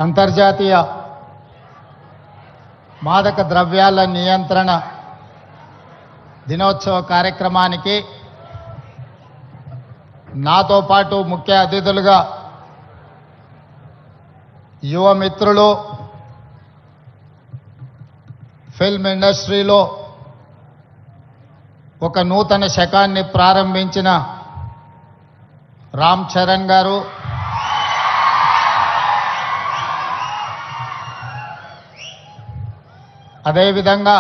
అంతర్జాతీయ మాదక ద్రవ్యాల నియంత్రణ దినోత్సవ కార్యక్రమానికి నాతో పాటు ముఖ్య అతిథులుగా యువ మిత్రులు, ఫిల్మ్ ఇండస్ట్రీలో ఒక నూతన శకాన్ని ప్రారంభించిన రామ్ చరణ్ గారు, అదేవిధంగా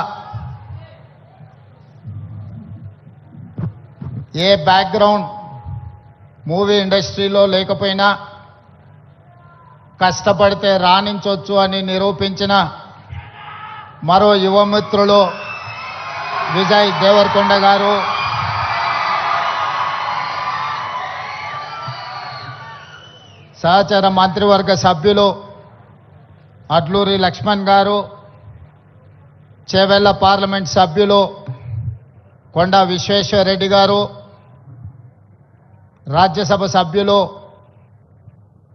ఏ బ్యాక్గ్రౌండ్ మూవీ ఇండస్ట్రీలో లేకపోయినా కష్టపడితే రాణించవచ్చు అని నిరూపించిన మరో యువమిత్రులు విజయ్ దేవరకొండ గారు, సహచర మంత్రివర్గ సభ్యులు అడ్లూరి లక్ష్మణ్ గారు, చేవెళ్ల పార్లమెంట్ సభ్యులు కొండ విశ్వేశ్వరరెడ్డి గారు, రాజ్యసభ సభ్యులు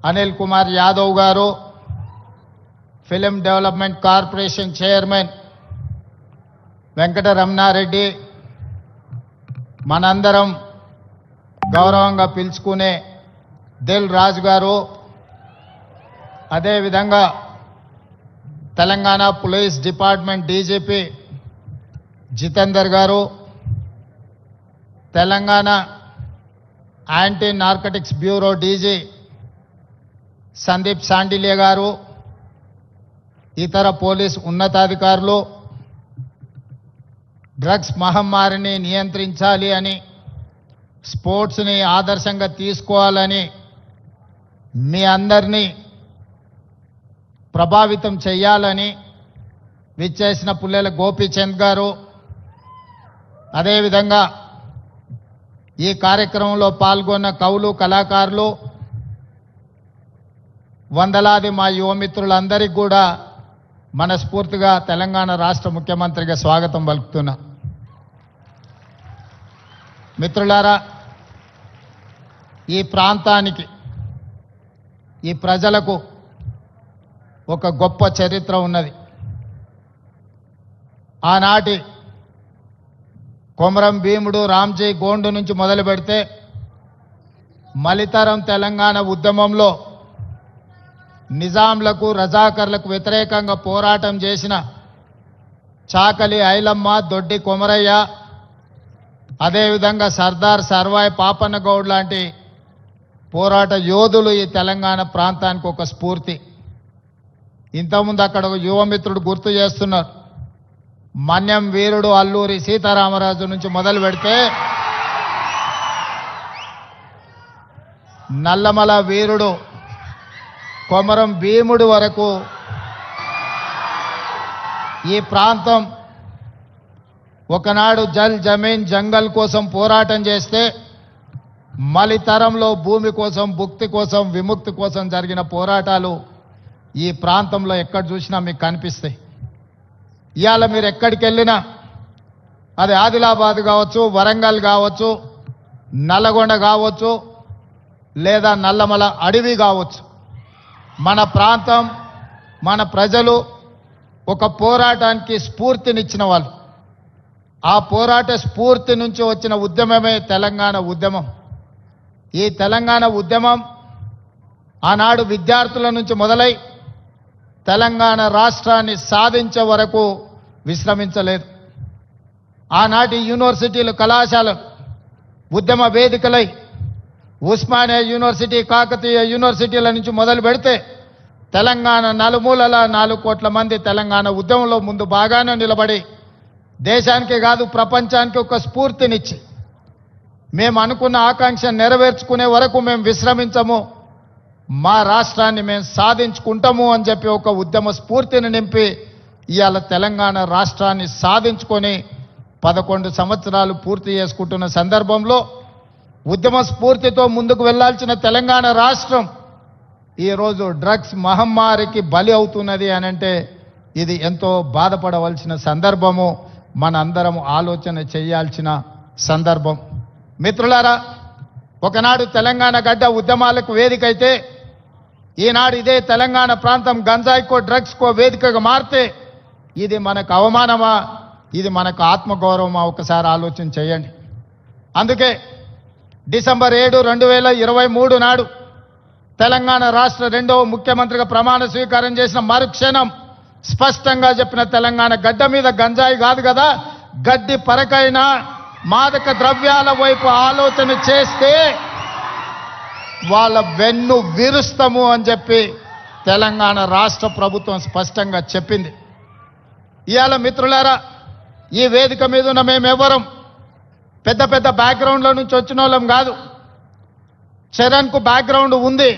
Anil Kumar Yadav garu, film development corporation chairman Venkataramana Reddy, మనందరం గౌరవంగా పిలుచుకునే దిల్ రాజు గారు, అదేవిధంగా Telangana police department DGP Jitender garu, Telangana anti narcotics bureau DG Sandeep Sandilya garu, ఇతర పోలీస్ ఉన్నతాధికారులు, డ్రగ్స్ మహమ్మారిని నియంత్రించాలి అని, స్పోర్ట్స్ని ఆదర్శంగా తీసుకోవాలని మీ అందరినీ ప్రభావితం చేయాలని విచ్చేసిన పుల్లెల గోపీచంద్ గారు, అదేవిధంగా ఈ కార్యక్రమంలో పాల్గొన్న కవులు, కళాకారులు, వందలాది మా యువమిత్రులందరికీ కూడా మనస్ఫూర్తిగా తెలంగాణ రాష్ట్ర ముఖ్యమంత్రిగా స్వాగతం పలుకుతున్నా. మిత్రులారా, ఈ ప్రాంతానికి, ఈ ప్రజలకు ఒక గొప్ప చరిత్ర ఉన్నది. ఆనాటి కొమరం భీముడు, రామ్జీ గోండు నుంచి మొదలు పెడితే మలితరం తెలంగాణ ఉద్యమంలో నిజాంలకు, రజాకర్లకు వ్యతిరేకంగా పోరాటం చేసిన చాకలి ఐలమ్మ, దొడ్డి కొమరయ్య, అదేవిధంగా సర్దార్ సర్వాయి పాపన్న గౌడ్ లాంటి పోరాట యోధులు ఈ తెలంగాణ ప్రాంతానికి ఒక స్ఫూర్తి. ఇంతకుముందు అక్కడ ఒక యువమిత్రుడు గుర్తు చేస్తున్నారు, మన్యం వీరుడు అల్లూరి సీతారామరాజు నుంచి మొదలు పెడితే నల్లమల వీరుడు కొమరం భీముడు వరకు ఈ ప్రాంతం ఒకనాడు జల్ జమీన్ జంగల్ కోసం పోరాటం చేస్తే మలితరంలో భూమి కోసం, భుక్తి కోసం, విముక్తి కోసం జరిగిన పోరాటాలు ఈ ప్రాంతంలో ఎక్కడ చూసినా మీకు కనిపిస్తాయి. ఇవాళ మీరు ఎక్కడికి వెళ్ళినా, అది ఆదిలాబాద్ కావచ్చు, వరంగల్ కావచ్చు, నల్లగొండ కావచ్చు, లేదా నల్లమల అడవి కావచ్చు, మన ప్రాంతం, మన ప్రజలు ఒక పోరాటానికి స్ఫూర్తినిచ్చిన వాళ్ళు. ఆ పోరాట స్ఫూర్తి నుంచి వచ్చిన ఉద్యమమే తెలంగాణ ఉద్యమం. ఈ తెలంగాణ ఉద్యమం ఆనాడు విద్యార్థుల నుంచి మొదలై తెలంగాణ రాష్ట్రాన్ని సాధించే వరకు విశ్రమించలేదు. ఆనాటి యూనివర్సిటీలు, కళాశాలలు ఉద్యమ వేదికలై ఉస్మానియా యూనివర్సిటీ, కాకతీయ యూనివర్సిటీల నుంచి మొదలు పెడితే తెలంగాణ నలుమూలల 4 కోట్ల మంది తెలంగాణ ఉద్యమంలో ముందు బాగానే నిలబడి దేశానికే కాదు ప్రపంచానికి ఒక స్ఫూర్తినిచ్చి మేము అనుకున్న ఆకాంక్ష నెరవేర్చుకునే వరకు మేము విశ్రమించము, మా రాష్ట్రాన్ని మేము సాధించుకుంటాము అని చెప్పి ఒక ఉద్యమ స్ఫూర్తిని నింపి ఇవాళ తెలంగాణ రాష్ట్రాన్ని సాధించుకొని 11 సంవత్సరాలు పూర్తి చేసుకుంటున్న సందర్భంలో ఉద్యమ స్ఫూర్తితో ముందుకు వెళ్లాల్సిన తెలంగాణ రాష్ట్రం ఈరోజు డ్రగ్స్ మహమ్మారికి బలి అవుతున్నది అనంటే ఇది ఎంతో బాధపడవలసిన సందర్భము, మనందరం ఆలోచన చేయాల్సిన సందర్భం. మిత్రులారా, ఒకనాడు తెలంగాణ గడ్డ ఉద్యమాలకు వేదికైతే ఈనాడు ఇదే తెలంగాణ ప్రాంతం గంజాయికో డ్రగ్స్కో వేదికగా మారితే ఇది మనకు అవమానమా, ఇది మనకు ఆత్మగౌరవమా? ఒకసారి ఆలోచన చేయండి. అందుకే డిసెంబర్ 7, 2023 నాడు తెలంగాణ రాష్ట్ర రెండవ ముఖ్యమంత్రిగా ప్రమాణ స్వీకారం చేసిన మరుక్షణం స్పష్టంగా చెప్పిన, తెలంగాణ గడ్డ మీద గంజాయి కాదు కదా, గడ్డి పరకైనా మాదక ద్రవ్యాల వైపు ఆలోచన చేస్తే వాళ్ళ వెన్ను విరుస్తాము అని చెప్పి తెలంగాణ రాష్ట్ర ప్రభుత్వం స్పష్టంగా చెప్పింది. ఇవాళ మిత్రులారా, ఈ వేదిక మీద ఉన్న మేమెవ్వరం పెద్ద పెద్ద బ్యాక్గ్రౌండ్ల నుంచి వచ్చిన వాళ్ళం కాదు. చరణ్కు బ్యాక్గ్రౌండ్ ఉంది,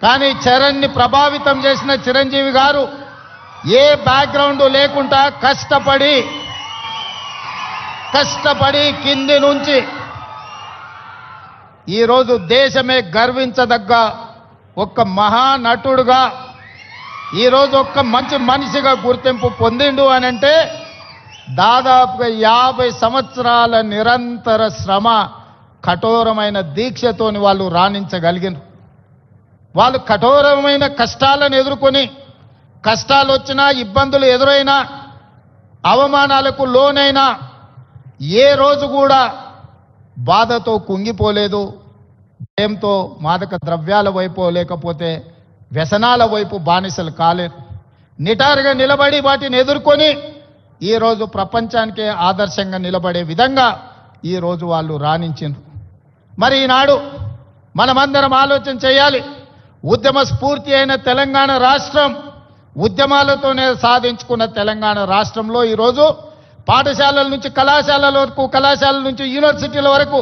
కానీ చరణ్ని ప్రభావితం చేసిన చిరంజీవి గారు ఏ బ్యాక్గ్రౌండ్ లేకుండా కష్టపడి కింది నుంచి ఈరోజు దేశమే గర్వించదగ్గ ఒక్క మహానటుడుగా, ఈరోజు ఒక్క మంచి మనిషిగా గుర్తింపు పొందిండు అని అంటే దాదాపుగా 50 సంవత్సరాల నిరంతర శ్రమ, కఠోరమైన దీక్షతోని వాళ్ళు రాణించగలిగిన. వాళ్ళు కఠోరమైన కష్టాలను ఎదుర్కొని, కష్టాలు వచ్చినా, ఇబ్బందులు ఎదురైనా, అవమానాలకు లోనైనా ఏ రోజు కూడా బాధతో కుంగిపోలేదు. భయంతో మాదక ద్రవ్యాల వైపు లేకపోతే వ్యసనాల వైపు బానిసలు కాలేదు. నిటారుగా నిలబడి వాటిని ఎదుర్కొని ఈరోజు ప్రపంచానికే ఆదర్శంగా నిలబడే విధంగా ఈరోజు వాళ్ళు రాణించారు. మరి ఈనాడు మనమందరం ఆలోచన చేయాలి. ఉద్యమ స్ఫూర్తి అయిన తెలంగాణ రాష్ట్రం, ఉద్యమాలతోనే సాధించుకున్న తెలంగాణ రాష్ట్రంలో ఈరోజు పాఠశాలల నుంచి కళాశాలల వరకు, కళాశాలల నుంచి యూనివర్సిటీల వరకు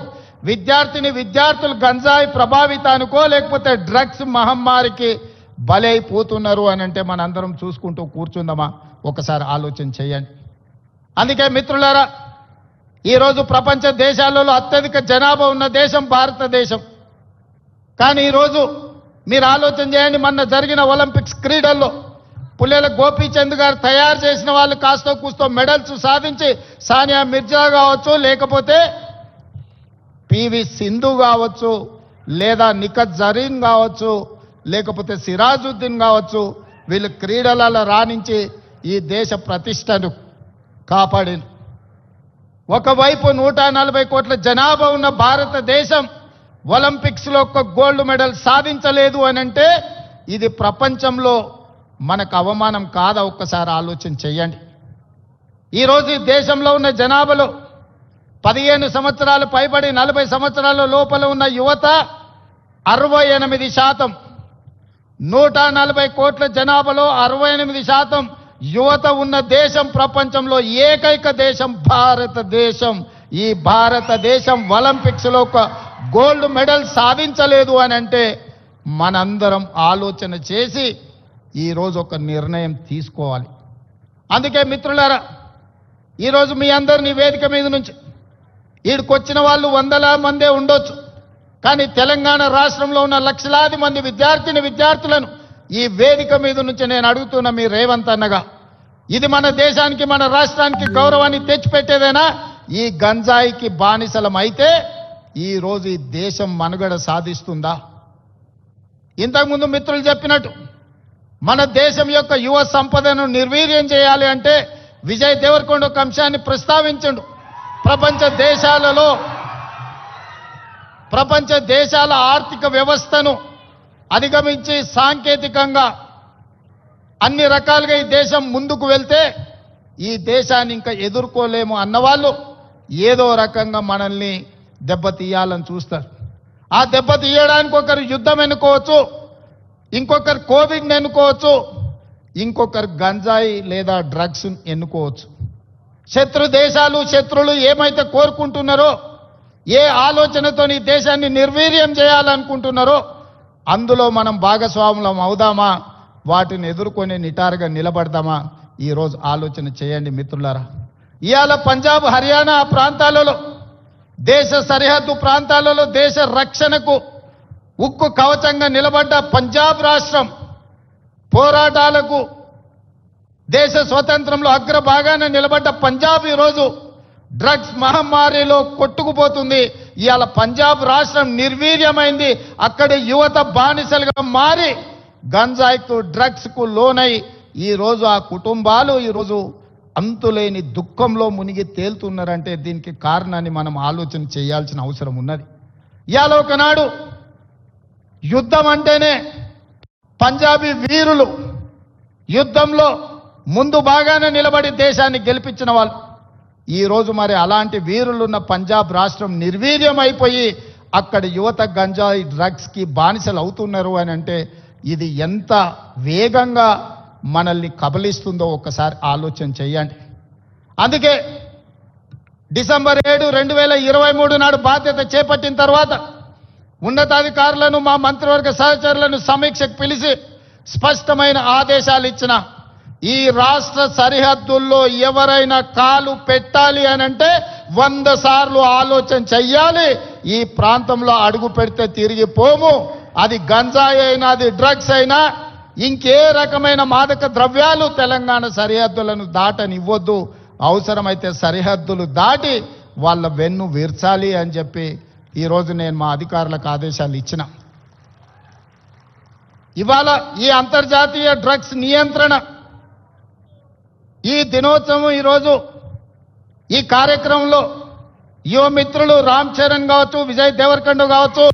విద్యార్థులు గంజాయి ప్రభావితానికో లేకపోతే డ్రగ్స్ మహమ్మారికి బలైపోతున్నారు అని అంటే మనందరం చూసుకుంటూ కూర్చుందామా? ఒకసారి ఆలోచన చేయండి. అందుకే మిత్రులారా, ఈరోజు ప్రపంచ దేశాలలో అత్యధిక జనాభా ఉన్న దేశం భారతదేశం. కానీ ఈరోజు మీరు ఆలోచన చేయండి, మొన్న జరిగిన ఒలింపిక్స్ క్రీడల్లో పుల్లెల గోపీచంద్ గారు తయారు చేసిన వాళ్ళు కాస్తో కూస్తో మెడల్స్ సాధించి, సానియా మిర్జా కావచ్చు, లేకపోతే పివి సింధు కావచ్చు, లేదా నిఖత్ జరీన్ కావచ్చు, లేకపోతే సిరాజుద్దీన్ కావచ్చు, వీళ్ళు క్రీడలలో రాణించి ఈ దేశ ప్రతిష్టను కాపాడింది. ఒకవైపు 140 కోట్ల జనాభా ఉన్న భారతదేశం ఒలింపిక్స్లో ఒక్క గోల్డ్ మెడల్ సాధించలేదు అని అంటే ఇది ప్రపంచంలో మనకు అవమానం కాదా? ఒక్కసారి ఆలోచన చేయండి. ఈరోజు ఈ దేశంలో ఉన్న జనాభాలో 15 సంవత్సరాలు పైబడి 40 సంవత్సరాల లోపల ఉన్న యువత 68%. 140 కోట్ల జనాభాలో 68% యువత ఉన్న దేశం ప్రపంచంలో ఏకైక దేశం భారతదేశం. ఈ భారతదేశం ఒలింపిక్స్లో ఒక గోల్డ్ మెడల్ సాధించలేదు అని అంటే మనందరం ఆలోచన చేసి ఈరోజు ఒక నిర్ణయం తీసుకోవాలి. అందుకే మిత్రులారా, ఈరోజు మీ అందరినీ వేదిక మీద నుంచి ఈడికొచ్చిన వాళ్ళు 100 మందే ఉండొచ్చు, కానీ తెలంగాణ రాష్ట్రంలో ఉన్న లక్షలాది మంది విద్యార్థులను ఈ వేదిక మీద నుంచి నేను అడుగుతున్న మీ రేవంత్ అన్నగా, ఇది మన దేశానికి మన రాష్ట్రానికి గౌరవాన్ని తెచ్చిపెట్టేదేనా? ఈ గంజాయికి బానిసలం అయితే ఈరోజు ఈ దేశం మనుగడ సాధిస్తుందా? ఇంతకుముందు మిత్రులు చెప్పినట్టు మన దేశం యొక్క యువ సంపదను నిర్వీర్యం చేయాలి అంటే విజయ్ దేవరకొండ ఒక అంశాన్ని ప్రస్తావించండు. ప్రపంచ దేశాల ఆర్థిక వ్యవస్థను అధిగమించి సాంకేతికంగా అన్ని రకాలుగా ఈ దేశం ముందుకు వెళ్తే ఈ దేశాన్ని ఇంకా ఎదుర్కోలేము అన్నవాళ్ళు ఏదో రకంగా మనల్ని దెబ్బతీయాలని చూస్తారు. ఆ దెబ్బతీయడానికి ఒకరు యుద్ధం ఎన్నుకోవచ్చు, ఇంకొకరు కోవిడ్ని ఎన్నుకోవచ్చు, ఇంకొకరు గంజాయి లేదా డ్రగ్స్ ఎన్నుకోవచ్చు. శత్రులు ఏమైతే కోరుకుంటున్నారో, ఏ ఆలోచనతో ఈ దేశాన్ని నిర్వీర్యం చేయాలనుకుంటున్నారో అందులో మనం భాగస్వాములం అవుదామా? వాటిని ఎదుర్కొని నిటారుగా నిలబడదామా? ఈరోజు ఆలోచన చేయండి మిత్రులారా. ఇవాళ పంజాబ్, హర్యానా ప్రాంతాలలో, దేశ సరిహద్దు ప్రాంతాలలో దేశ రక్షణకు ఉక్కు కవచంగా నిలబడ్డ పంజాబ్ రాష్ట్రం, పోరాటాలకు దేశ స్వతంత్రంలో అగ్రభాగాన నిలబడ్డ పంజాబ్ ఈరోజు డ్రగ్స్ మహమ్మారిలో కొట్టుకుపోతుంది. ఇవాళ పంజాబ్ రాష్ట్రం నిర్వీర్యమైంది. అక్కడి యువత బానిసలుగా మారి గంజాయికు డ్రగ్స్కు లోనై ఈరోజు ఆ కుటుంబాలు ఈరోజు అంతులేని దుఃఖంలో మునిగి తేలుతున్నారంటే దీనికి కారణాన్ని మనం ఆలోచన చేయాల్సిన అవసరం ఉన్నది. ఇవాళ ఒకనాడు యుద్ధం అంటేనే పంజాబీ వీరులు యుద్ధంలో ముందు బాగానే నిలబడి దేశాన్ని గెలిపించిన వాళ్ళు ఈరోజు మరి అలాంటి వీరులున్న పంజాబ్ రాష్ట్రం నిర్వీర్యం అయిపోయి అక్కడ యువత గంజాయి డ్రగ్స్కి బానిసలు అవుతున్నారు అని అంటే ఇది ఎంత వేగంగా మనల్ని కబలిస్తుందో ఒక్కసారి ఆలోచన చేయండి. అందుకే డిసెంబర్ 7, 2023 నాడు బాధ్యత చేపట్టిన తర్వాత ఉన్నతాధికారులను మా మంత్రివర్గ సహచరులను సమీక్షకు పిలిచి స్పష్టమైన ఆదేశాలు ఇచ్చిన ఈ రాష్ట్ర సరిహద్దుల్లో ఎవరైనా కాలు పెట్టాలి అని అంటే 100 సార్లు ఆలోచన చెయ్యాలి. ఈ ప్రాంతంలో అడుగు పెడితే తిరిగి పోము. అది గంజాయి అయినా అది డ్రగ్స్ అయినా ఇంకే రకమైన మాదక ద్రవ్యాలు తెలంగాణ సరిహద్దులను దాటనివ్వద్దు. అవసరమైతే సరిహద్దులు దాటి వాళ్ళ వెన్ను విర్చాలి అని చెప్పి ఈరోజు నేను మా అధికారులకు ఆదేశాలు ఇచ్చిన. ఇవాళ ఈ అంతర్జాతీయ డ్రగ్స్ నియంత్రణ ఈ దినోత్సవం ఈరోజు ఈ కార్యక్రమంలో యువ మిత్రులు రామ్ చరణ్ కావచ్చు, విజయ్ దేవరకొండ కావచ్చు,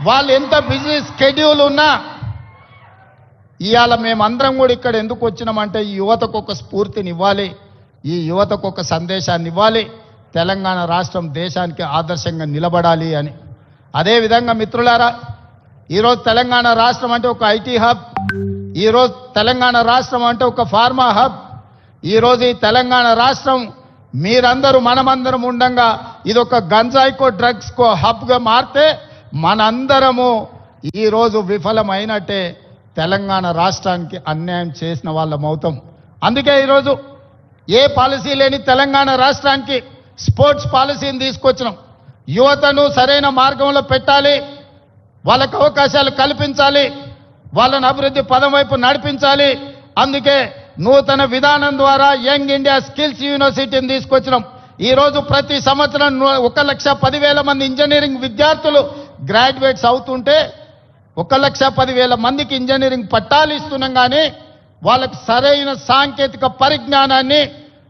వాళ్ళు ఎంత బిజీ స్కెడ్యూల్ ఉన్నా ఇవాళ మేమందరం కూడా ఇక్కడ ఎందుకు వచ్చినామంటే ఈ యువతకు ఒక స్ఫూర్తిని ఇవ్వాలి, ఈ యువతకు ఒక సందేశాన్ని ఇవ్వాలి, తెలంగాణ రాష్ట్రం దేశానికి ఆదర్శంగా నిలబడాలి అని. అదేవిధంగా మిత్రులారా, ఈరోజు తెలంగాణ రాష్ట్రం అంటే ఒక ఐటీ హబ్, ఈరోజు తెలంగాణ రాష్ట్రం అంటే ఒక ఫార్మా హబ్. ఈరోజు ఈ తెలంగాణ రాష్ట్రం మీరందరూ మనమందరం ఉండంగా ఇది ఒక గంజాయికో డ్రగ్స్కో హబ్గా మారితే మనందరము ఈరోజు విఫలమైనట్టే, తెలంగాణ రాష్ట్రానికి అన్యాయం చేసిన వాళ్ళం అవుతాం. అందుకే ఈరోజు ఏ పాలసీ లేని తెలంగాణ రాష్ట్రానికి స్పోర్ట్స్ పాలసీని తీసుకొచ్చినాం. యువతను సరైన మార్గంలో పెట్టాలి, వాళ్ళకు అవకాశాలు కల్పించాలి, వాళ్ళని అభివృద్ధి పదం వైపు నడిపించాలి. అందుకే నూతన విధానం ద్వారా యంగ్ ఇండియా స్కిల్స్ యూనివర్సిటీని తీసుకొచ్చినాం. ఈరోజు ప్రతి సంవత్సరం 1,10,000 మంది ఇంజనీరింగ్ విద్యార్థులు గ్రాడ్యుయేట్స్ అవుతుంటే 1,10,000 మందికి ఇంజనీరింగ్ పట్టాలు ఇస్తున్నాం. కానీ వాళ్ళకి సరైన సాంకేతిక పరిజ్ఞానాన్ని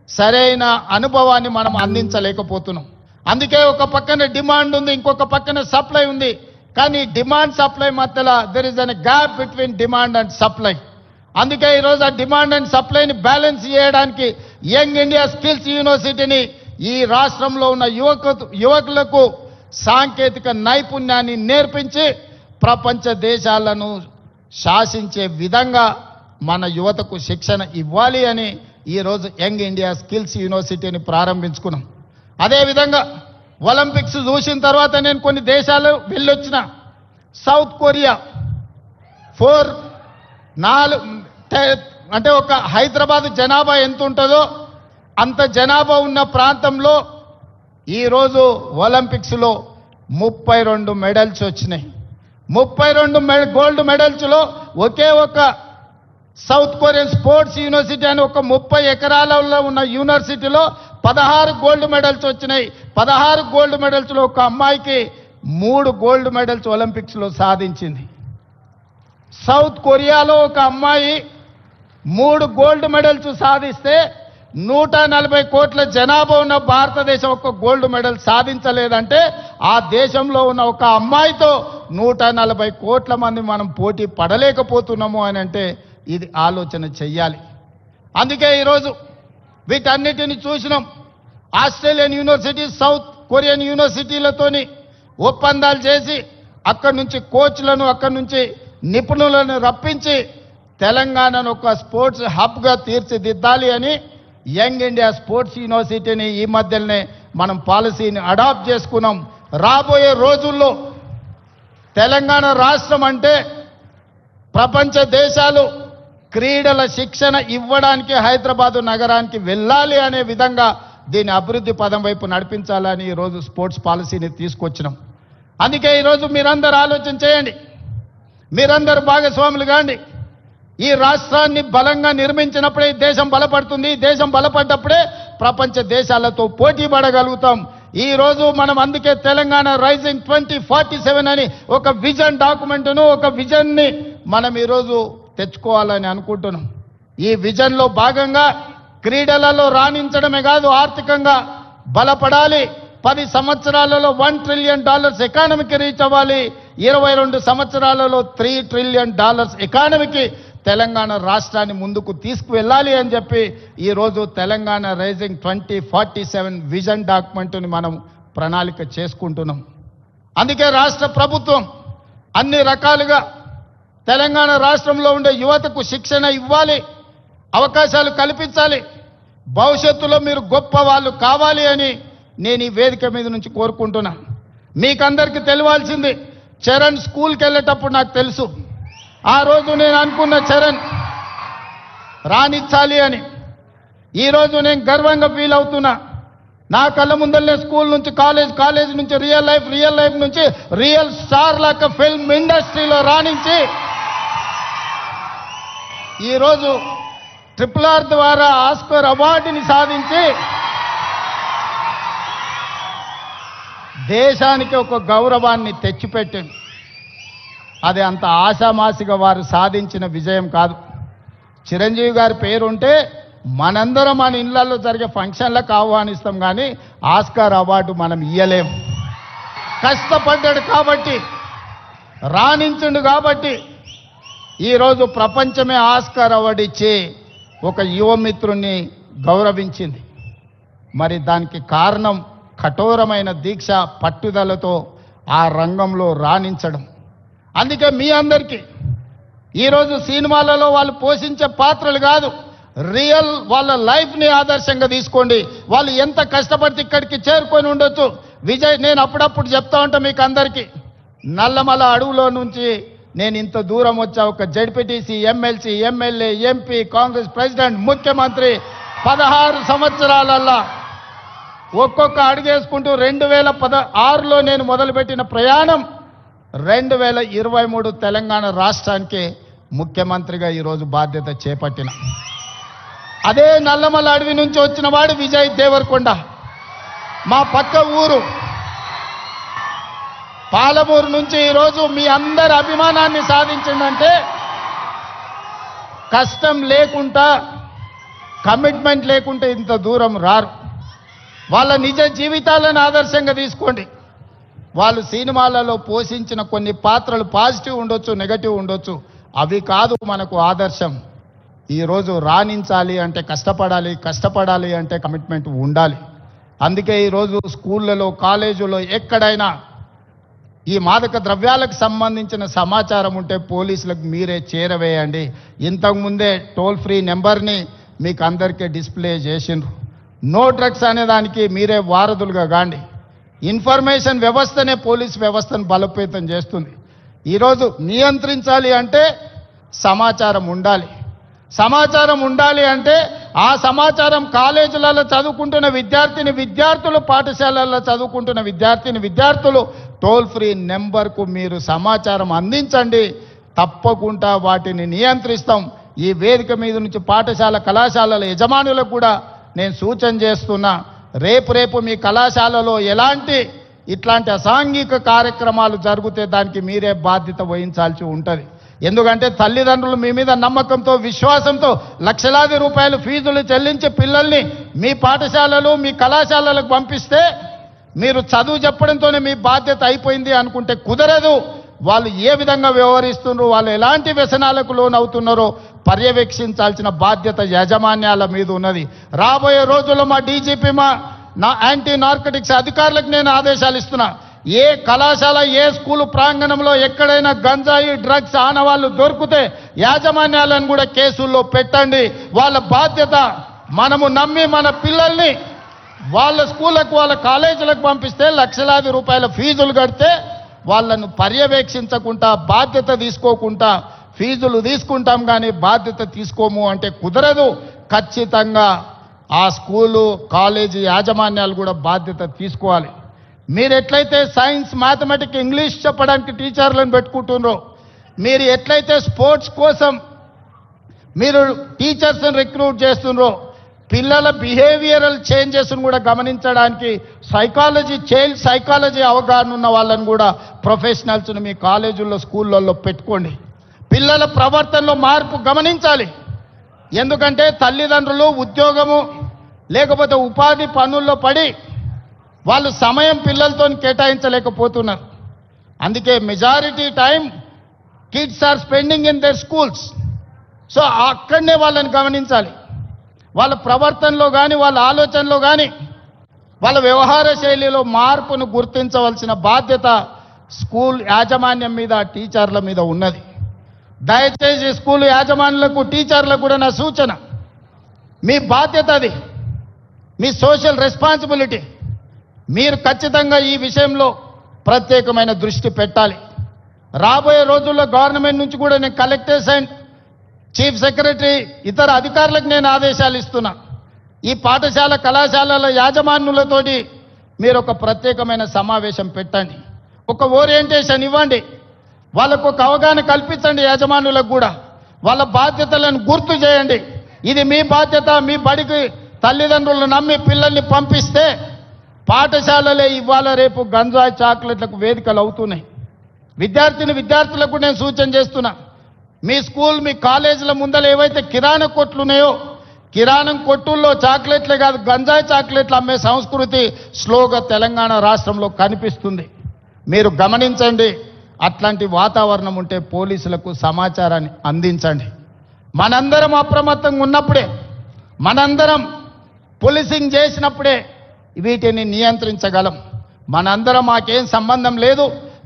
సరైన అనుభవాన్ని మనం అందించలేకపోతున్నాం. అందుకే ఒక పక్కన డిమాండ్ ఉంది, ఇంకొక పక్కన సప్లై ఉంది. కానీ డిమాండ్ సప్లై మధ్యలో there is an gap between demand and supply. అందుకే ఈరోజు ఆ డిమాండ్ అండ్ సప్లైని బ్యాలెన్స్ చేయడానికి యంగ్ ఇండియా స్కిల్స్ యూనివర్సిటీని ఈ రాష్ట్రంలో ఉన్న యువకులకు సాంకేతిక నైపుణ్యాన్ని నేర్పించి ప్రపంచ దేశాలను శాసించే విధంగా మన యువతకు శిక్షణ ఇవ్వాలి అని ఈరోజు యంగ్ ఇండియా స్కిల్స్ యూనివర్సిటీని ప్రారంభించుకున్నాం. అదేవిధంగా ఒలింపిక్స్ చూసిన తర్వాత నేను కొన్ని దేశాలు వెళ్ళొచ్చిన. సౌత్ కొరియా 4 అంటే ఒక హైదరాబాద్ జనాభా ఎంత ఉంటుందో అంత జనాభా ఉన్న ప్రాంతంలో ఈరోజు ఒలింపిక్స్లో 32 మెడల్స్ వచ్చినాయి. 32 గోల్డ్ మెడల్స్లో ఒకే ఒక సౌత్ కొరియన్ స్పోర్ట్స్ యూనివర్సిటీ అని ఒక 30 ఎకరాలలో ఉన్న యూనివర్సిటీలో 16 గోల్డ్ మెడల్స్ వచ్చినాయి. 16 గోల్డ్ మెడల్స్లో ఒక అమ్మాయికి 3 గోల్డ్ మెడల్స్ ఒలింపిక్స్లో సాధించింది. సౌత్ కొరియాలో ఒక అమ్మాయి 3 గోల్డ్ మెడల్స్ సాధిస్తే 140 కోట్ల జనాభా ఉన్న భారతదేశం ఒక గోల్డ్ మెడల్ సాధించలేదంటే ఆ దేశంలో ఉన్న ఒక అమ్మాయితో 140 కోట్ల మంది మనం పోటీ పడలేకపోతున్నాము అని అంటే ఇది ఆలోచన చెయ్యాలి. అందుకే ఈరోజు వీటన్నిటిని చూసినాం. ఆస్ట్రేలియన్ యూనివర్సిటీ, సౌత్ కొరియన్ యూనివర్సిటీలతోని ఒప్పందాలు చేసి అక్కడి నుంచి కోచ్లను, అక్కడి నుంచి నిపుణులను రప్పించి తెలంగాణను ఒక స్పోర్ట్స్ హబ్గా తీర్చిదిద్దాలి అని యంగ్ ఇండియా స్పోర్ట్స్ యూనివర్సిటీని ఈ మధ్యనే మనం పాలసీని అడాప్ట్ చేసుకున్నాం. రాబోయే రోజుల్లో తెలంగాణ రాష్ట్రం అంటే ప్రపంచ దేశాలు క్రీడల శిక్షణ ఇవ్వడానికి హైదరాబాదు నగరానికి వెళ్ళాలి అనే విధంగా దీని అభివృద్ధి పదం వైపు నడిపించాలని ఈరోజు స్పోర్ట్స్ పాలసీని తీసుకొచ్చినాం. అందుకే ఈరోజు మీరందరూ ఆలోచన చేయండి, మీరందరూ భాగస్వాములు కాండి. ఈ రాష్ట్రాన్ని బలంగా నిర్మించినప్పుడే ఈ దేశం బలపడుతుంది. ఈ దేశం బలపడ్డప్పుడే ప్రపంచ దేశాలతో పోటీ పడగలుగుతాం. ఈ రోజు మనం అందుకే తెలంగాణ రైజింగ్ 2047 అని ఒక విజన్ డాక్యుమెంట్ను, ఒక విజన్ని మనం ఈరోజు తెచ్చుకోవాలని అనుకుంటున్నాం. ఈ విజన్లో భాగంగా క్రీడలలో రాణించడమే కాదు, ఆర్థికంగా బలపడాలి. 10 సంవత్సరాలలో $1 ట్రిలియన్ ఎకానమీకి రీచ్ అవ్వాలి. 22 సంవత్సరాలలో $3 ట్రిలియన్ ఎకానమీకి తెలంగాణ రాష్ట్రాన్ని ముందుకు తీసుకువెళ్ళాలి అని చెప్పి ఈరోజు తెలంగాణ రైజింగ్ 2047 విజన్ డాక్యుమెంట్ని మనం ప్రణాళిక చేసుకుంటున్నాం. అందుకే రాష్ట్ర ప్రభుత్వం అన్ని రకాలుగా తెలంగాణ రాష్ట్రంలో ఉండే యువతకు శిక్షణ ఇవ్వాలి, అవకాశాలు కల్పించాలి. భవిష్యత్తులో మీరు గొప్ప వాళ్ళు కావాలి అని నేను ఈ వేదిక మీద నుంచి కోరుకుంటున్నా. మీకందరికీ తెలియాల్సింది, చరణ్ స్కూల్కి వెళ్ళేటప్పుడు నాకు తెలుసు, ఆ రోజు నేను అనుకున్న చరణ్ రాణించాలి అని. ఈరోజు నేను గర్వంగా ఫీల్ అవుతున్నా. నా కళ్ళ ముందరనే స్కూల్ నుంచి కాలేజ్ నుంచి రియల్ లైఫ్ నుంచి రియల్ స్టార్ లాగా ఫిల్మ్ ఇండస్ట్రీలో రాణించి ఈరోజు RRR ద్వారా ఆస్కర్ అవార్డుని సాధించి దేశానికి ఒక గౌరవాన్ని తెచ్చిపెట్టింది. అది అంత ఆశామాసిగా వారు సాధించిన విజయం కాదు. చిరంజీవి గారి పేరుంటే మనందరం మన ఇళ్లలో జరిగే ఫంక్షన్లకు ఆహ్వానిస్తాం, కానీ ఆస్కార్ అవార్డు మనం ఇయ్యలేం. కష్టపడ్డాడు కాబట్టి, రాణించుండు కాబట్టి ఈరోజు ప్రపంచమే ఆస్కార్ అవార్డు ఇచ్చి ఒక యువమిత్రుణ్ణి గౌరవించింది. మరి దానికి కారణం కఠోరమైన దీక్ష, పట్టుదలతో ఆ రంగంలో రాణించడం. అందుకే మీ అందరికీ ఈరోజు సినిమాలలో వాళ్ళు పోషించే పాత్రలు కాదు, రియల్ వాళ్ళ లైఫ్ని ఆదర్శంగా తీసుకోండి. వాళ్ళు ఎంత కష్టపడితే ఇక్కడికి చేరుకొని ఉండొచ్చు. విజయ్, నేను అప్పుడప్పుడు చెప్తా ఉంటా మీకు అందరికీ, నల్లమల అడవులో నుంచి నేను ఇంత దూరం వచ్చా. ఒక ZPTC, MLC, MLA, MP, Congress president, ముఖ్యమంత్రి 16 సంవత్సరాలల్లా ఒక్కొక్క అడుగేసుకుంటూ 2016లో నేను మొదలుపెట్టిన ప్రయాణం 2023 తెలంగాణ రాష్ట్రానికి ముఖ్యమంత్రిగా ఈరోజు బాధ్యత చేపట్టిన. అదే నల్లమల అడవి నుంచి వచ్చిన వాడు విజయ్ దేవరకొండ. మా పక్క ఊరు పాలమూరు నుంచి ఈరోజు మీ అందరి అభిమానాన్ని సాధించిందంటే కష్టం లేకుండా, కమిట్మెంట్ లేకుంటే ఇంత దూరం రారు. వాళ్ళ నిజ జీవితాలను ఆదర్శంగా తీసుకోండి. వాళ్ళు సినిమాలలో పోషించిన కొన్ని పాత్రలు పాజిటివ్ ఉండొచ్చు, నెగటివ్ ఉండొచ్చు, అవి కాదు మనకు ఆదర్శం. ఈరోజు రాణించాలి అంటే కష్టపడాలి అంటే కమిట్మెంట్ ఉండాలి. అందుకే ఈరోజు స్కూళ్ళలో, కాలేజీలో ఎక్కడైనా ఈ మాదక ద్రవ్యాలకు సంబంధించిన సమాచారం ఉంటే పోలీసులకు మీరే చేరవేయండి. ఇంతకుముందే టోల్ ఫ్రీ నెంబర్ని మీకు అందరికీ డిస్ప్లే చేసిండ్రు. నో డ్రగ్స్ అనే దానికి మీరే వారధులుగా కాండి. ఇన్ఫర్మేషన్ వ్యవస్థనే పోలీస్ వ్యవస్థను బలోపేతం చేస్తుంది. ఈరోజు నియంత్రించాలి అంటే సమాచారం ఉండాలి. సమాచారం ఉండాలి అంటే ఆ సమాచారం కాలేజీలలో చదువుకుంటున్న విద్యార్థులు, పాఠశాలల్లో చదువుకుంటున్న విద్యార్థులు టోల్ ఫ్రీ నెంబర్కు మీరు సమాచారం అందించండి. తప్పకుండా వాటిని నియంత్రిస్తాం. ఈ వేదిక మీద నుంచి పాఠశాల, కళాశాలల యజమానులకు కూడా నేను సూచన చేస్తున్నా, రేపు మీ కళాశాలలో ఇట్లాంటి అసాంఘిక కార్యక్రమాలు జరిగితే దానికి మీరే బాధ్యత వహించాల్సి ఉంటుంది. ఎందుకంటే తల్లిదండ్రులు మీ మీద నమ్మకంతో, విశ్వాసంతో లక్షలాది రూపాయలు ఫీజులు చెల్లించి పిల్లల్ని మీ పాఠశాలలు, మీ కళాశాలలకు పంపిస్తే మీరు చదువు చెప్పడంతోనే మీ బాధ్యత అయిపోయింది అనుకుంటే కుదరదు. వాళ్ళు ఏ విధంగా వ్యవహరిస్తున్నారో, వాళ్ళు ఎలాంటి వ్యసనాలకు లోనవుతున్నారో పర్యవేక్షించాల్సిన బాధ్యత యాజమాన్యాల మీద ఉన్నది. రాబోయే రోజుల్లో మా డీజీపీ, నా యాంటీ నార్కటిక్స్ అధికారులకు నేను ఆదేశాలు ఇస్తున్నా. ఏ కళాశాల, ఏ స్కూలు ప్రాంగణంలో ఎక్కడైనా గంజాయి, డ్రగ్స్ ఆనవాళ్ళు దొరికితే యాజమాన్యాలను కూడా కేసుల్లో పెట్టండి. వాళ్ళ బాధ్యత. మనము నమ్మి మన పిల్లల్ని వాళ్ళ స్కూళ్ళకు, వాళ్ళ కాలేజీలకు పంపిస్తే లక్షలాది రూపాయల ఫీజులు కడితే వాళ్ళను పర్యవేక్షించకుండా, బాధ్యత తీసుకోకుండా ఫీజులు తీసుకుంటాం కానీ బాధ్యత తీసుకోము అంటే కుదరదు. ఖచ్చితంగా ఆ స్కూలు, కాలేజీ యాజమాన్యాలు కూడా బాధ్యత తీసుకోవాలి. మీరు ఎట్లయితే సైన్స్, మ్యాథమెటిక్స్, ఇంగ్లీష్ చెప్పడానికి టీచర్లను పెట్టుకుంటున్నారో, మీరు ఎట్లయితే స్పోర్ట్స్ కోసం మీరు టీచర్స్ని రిక్రూట్ చేస్తున్నారో, పిల్లల బిహేవియరల్ చేంజెస్ను కూడా గమనించడానికి చైల్డ్ సైకాలజీ అవగాహన ఉన్న వాళ్ళని కూడా, ప్రొఫెషనల్స్ని మీ కాలేజీల్లో, స్కూళ్ళల్లో పెట్టుకోండి. పిల్లల ప్రవర్తనలో మార్పు గమనించాలి. ఎందుకంటే తల్లిదండ్రులు ఉద్యోగము లేకపోతే ఉపాధి పనుల్లో పడి వాళ్ళు సమయం పిల్లలతో కేటాయించలేకపోతున్నారు. అందుకే majority time kids are spending in their schools. So అక్కడనే వాళ్ళని గమనించాలి. వాళ్ళ ప్రవర్తనలో కానీ వాళ్ళ ఆలోచనలో కానీ వాళ్ళ వ్యవహార శైలిలో మార్పును గుర్తించవలసిన బాధ్యత స్కూల్ యాజమాన్యం మీద టీచర్ల మీద ఉన్నది. దయచేసి స్కూల్ యాజమాన్యులకు టీచర్లకు కూడా నా సూచన, మీ బాధ్యత అది, మీ సోషల్ రెస్పాన్సిబిలిటీ. మీరు ఖచ్చితంగా ఈ విషయంలో ప్రత్యేకమైన దృష్టి పెట్టాలి. రాబోయే రోజుల్లో గవర్నమెంట్ నుంచి కూడా నేను కలెక్టర్స్ అండ్ చీఫ్ సెక్రటరీ ఇతర అధికారులకు నేను ఆదేశాలు ఇస్తున్నా. ఈ పాఠశాల కళాశాలల యాజమాన్యులతోటి మీరు ఒక ప్రత్యేకమైన సమావేశం పెట్టండి, ఒక ఓరియంటేషన్ ఇవ్వండి, వాళ్ళకు ఒక అవగాహన కల్పించండి. యాజమాన్యులకు కూడా వాళ్ళ బాధ్యతలను గుర్తు చేయండి. ఇది మీ బాధ్యత. మీ బడికి తల్లిదండ్రులు నమ్మి పిల్లల్ని పంపిస్తే పాఠశాలలే ఇవాళ రేపు గంజాయి చాక్లెట్లకు వేదికలు అవుతున్నాయి. విద్యార్థులకు నేను సూచన చేస్తున్నా, మీ స్కూల్ మీ కాలేజీల ముందర ఏవైతే కిరాణా కొట్లు ఉన్నాయో కిరాణం కొట్టుల్లో చాక్లెట్లే కాదు గంజాయి చాక్లెట్లు అమ్మే సంస్కృతి స్లోగా తెలంగాణ రాష్ట్రంలో కనిపిస్తుంది. మీరు గమనించండి. అట్లాంటి వాతావరణం ఉంటే పోలీసులకు సమాచారాన్ని అందించండి. మనందరం అప్రమత్తంగా ఉన్నప్పుడే, మనందరం పోలీసింగ్ చేసినప్పుడే వీటిని నియంత్రించగలం. మనందరం మాకేం సంబంధం లేదు,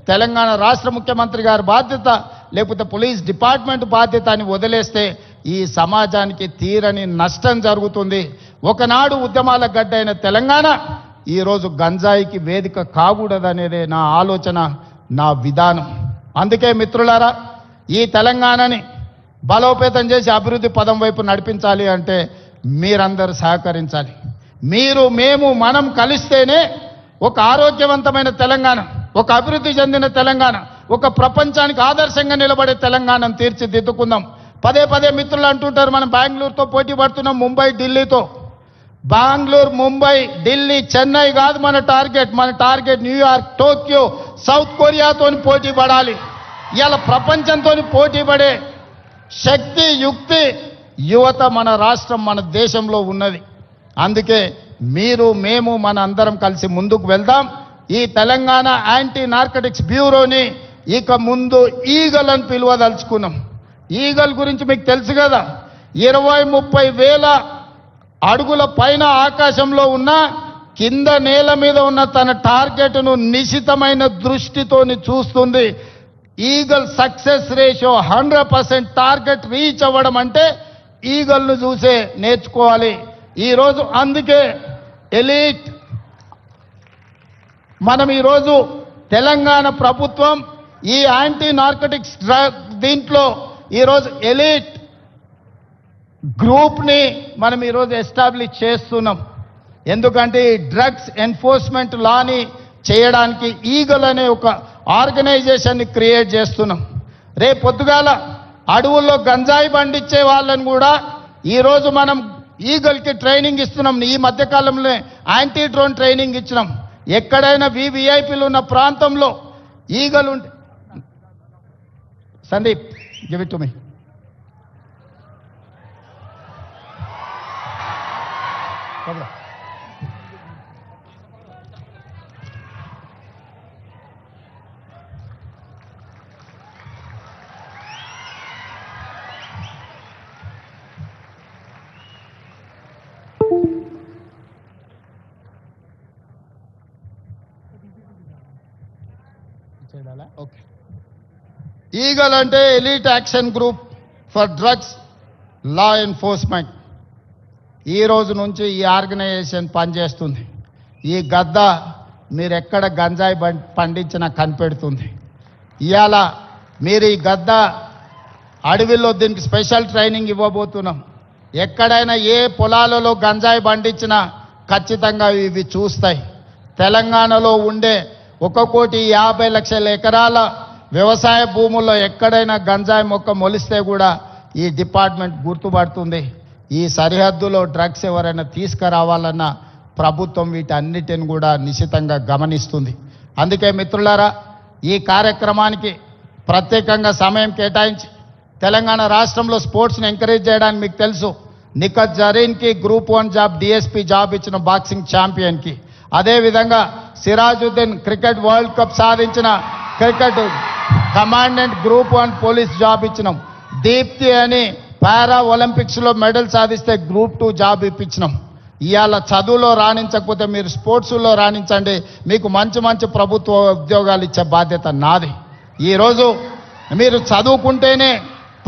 తెలంగాణ రాష్ట్ర ముఖ్యమంత్రి గారి బాధ్యత లేకపోతే పోలీస్ డిపార్ట్మెంట్ బాధ్యత అని వదిలేస్తే ఈ సమాజానికి తీరని నష్టం జరుగుతుంది. ఒకనాడు ఉద్యమాల గడ్డైన తెలంగాణ ఈరోజు గంజాయికి వేదిక కాకూడదనేదే నా ఆలోచన, నా విధానం. అందుకే మిత్రులారా, ఈ తెలంగాణని బలోపేతం చేసి అభివృద్ధి పదం వైపు నడిపించాలి అంటే మీరందరూ సహకరించాలి. మీరు మేము మనం కలిస్తేనే ఒక ఆరోగ్యవంతమైన తెలంగాణ, ఒక అభివృద్ధి చెందిన తెలంగాణ, ఒక ప్రపంచానికి ఆదర్శంగా నిలబడే తెలంగాణను తీర్చిదిద్దుకుందాం. పదే పదే మిత్రులు అంటుంటారు మనం బెంగళూరుతో పోటీ పడుతున్నాం, ముంబై ఢిల్లీతో. బెంగళూరు, ముంబై, ఢిల్లీ, చెన్నై కాదు మన టార్గెట్ న్యూయార్క్, టోక్యో, సౌత్ కొరియాతో పోటీ పడాలి. ఇవాళ ప్రపంచంతో పోటీ పడే శక్తి, యుక్తి, యువత మన రాష్ట్రం మన దేశంలో ఉన్నది. అందుకే మీరు మేము మన అందరం కలిసి ముందుకు వెళ్దాం. ఈ తెలంగాణ యాంటీ నార్కటిక్స్ బ్యూరోని ఇక ముందు ఈగల్ అని పిలువదలుచుకున్నాం. ఈగల్ గురించి మీకు తెలుసు కదా, 20-30 వేల అడుగుల పైన ఆకాశంలో ఉన్న కింద నేల మీద ఉన్న తన టార్గెట్ను నిశితమైన దృష్టితోని చూస్తుంది. Eagle success ratio 100%. Target reach అవ్వడం అంటే ఈగల్ను చూసే నేర్చుకోవాలి ఈరోజు. అందుకే ఎలీట్ మనం ఈరోజు తెలంగాణ ప్రభుత్వం ఈ యాంటీ నార్కటిక్స్ దీంట్లో ఈరోజు ఎలీట్ గ్రూప్ని మనం ఈరోజు ఎస్టాబ్లిష్ చేస్తున్నాం. ఎందుకంటే ఈ డ్రగ్స్ ఎన్ఫోర్స్మెంట్ లాని చేయడానికి ఈగల్ అనే ఒక ఆర్గనైజేషన్ని క్రియేట్ చేస్తున్నాం. రేపు పొద్దుగాల అడవుల్లో గంజాయి పండించే వాళ్ళని కూడా ఈరోజు మనం ఈగల్కి ట్రైనింగ్ ఇస్తున్నాం. ఈ మధ్యకాలంలో యాంటీ డ్రోన్ ట్రైనింగ్ ఇచ్చినాం. ఎక్కడైనా వివిఐపీలు ఉన్న ప్రాంతంలో ఈగలు ఉంటే, Sandeep give it to me. Okay. Eagle అంటే elite action group for drugs law enforcement. ఈ రోజు నుంచి ఈ ఆర్గనైజేషన్ పనిచేస్తుంది. ఈ గద్ద మీరు ఎక్కడ గంజాయి పండించినా కనిపెడుతుంది. ఇవాళ మీరు ఈ గద్ద అడవిలో దీనికి స్పెషల్ ట్రైనింగ్ ఇవ్వబోతున్నాం. ఎక్కడైనా ఏ పొలాలలో గంజాయి పండించినా ఖచ్చితంగా ఇవి చూస్తాయి. తెలంగాణలో ఉండే 1,50,00,000 ఎకరాల వ్యవసాయ భూముల్లో ఎక్కడైనా గంజాయి మొక్క మొలిస్తే కూడా ఈ డిపార్ట్మెంట్ గుర్తుపడుతుంది. ఈ సరిహద్దులో డ్రగ్స్ ఎవరైనా తీసుకురావాలన్నా ప్రభుత్వం వీటన్నిటిని కూడా నిశితంగా గమనిస్తుంది. అందుకే మిత్రులారా, ఈ కార్యక్రమానికి ప్రత్యేకంగా సమయం కేటాయించి తెలంగాణ రాష్ట్రంలో స్పోర్ట్స్ని ఎంకరేజ్ చేయడానికి మీకు తెలుసు. నిఖత్ జరీన్కి గ్రూప్ 1 జాబ్ డిఎస్పీ జాబ్ ఇచ్చిన బాక్సింగ్ ఛాంపియన్కి, అదేవిధంగా సిరాజుద్దీన్ క్రికెట్ వరల్డ్ కప్ సాధించిన cricket commandant group 1 police job ఇచ్చినాం. దీప్తి అని పారా ఒలింపిక్స్లో మెడల్ సాధిస్తే గ్రూప్ 2 జాబ్ ఇప్పించినాం. ఇవాళ చదువులో రాణించకపోతే మీరు స్పోర్ట్స్లో రాణించండి, మీకు మంచి మంచి ప్రభుత్వ ఉద్యోగాలు ఇచ్చే బాధ్యత నాది. ఈరోజు మీరు చదువుకుంటేనే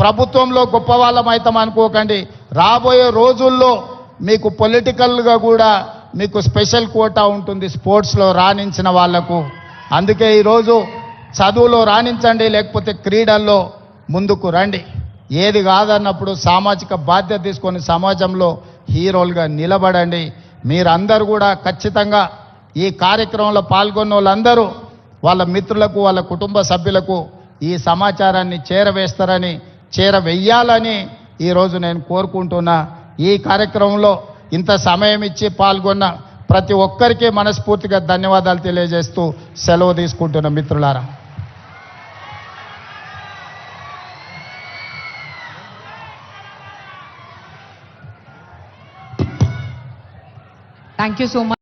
ప్రభుత్వంలో గొప్ప వాళ్ళం అవుతాం అనుకోకండి. రాబోయే రోజుల్లో మీకు పొలిటికల్గా కూడా మీకు స్పెషల్ కోటా ఉంటుంది స్పోర్ట్స్లో రాణించిన వాళ్లకు. అందుకే ఈరోజు చదువులో రాణించండి, లేకపోతే క్రీడల్లో ముందుకు రండి. ఏది కాదన్నప్పుడు సామాజిక బాధ్యత తీసుకొని సమాజంలో హీరోలుగా నిలబడండి. మీరందరూ కూడా ఖచ్చితంగా ఈ కార్యక్రమంలో పాల్గొన్న వాళ్ళందరూ వాళ్ళ మిత్రులకు వాళ్ళ కుటుంబ సభ్యులకు ఈ సమాచారాన్ని చేరవేస్తారని, చేరవేయాలని ఈరోజు నేను కోరుకుంటున్నా. ఈ కార్యక్రమంలో ఇంత సమయం ఇచ్చి పాల్గొన్న ప్రతి ఒక్కరికి మనస్ఫూర్తిగా ధన్యవాదాలు తెలియజేస్తూ సెలవు తీసుకుంటున్న మిత్రులారా. Thank you so much.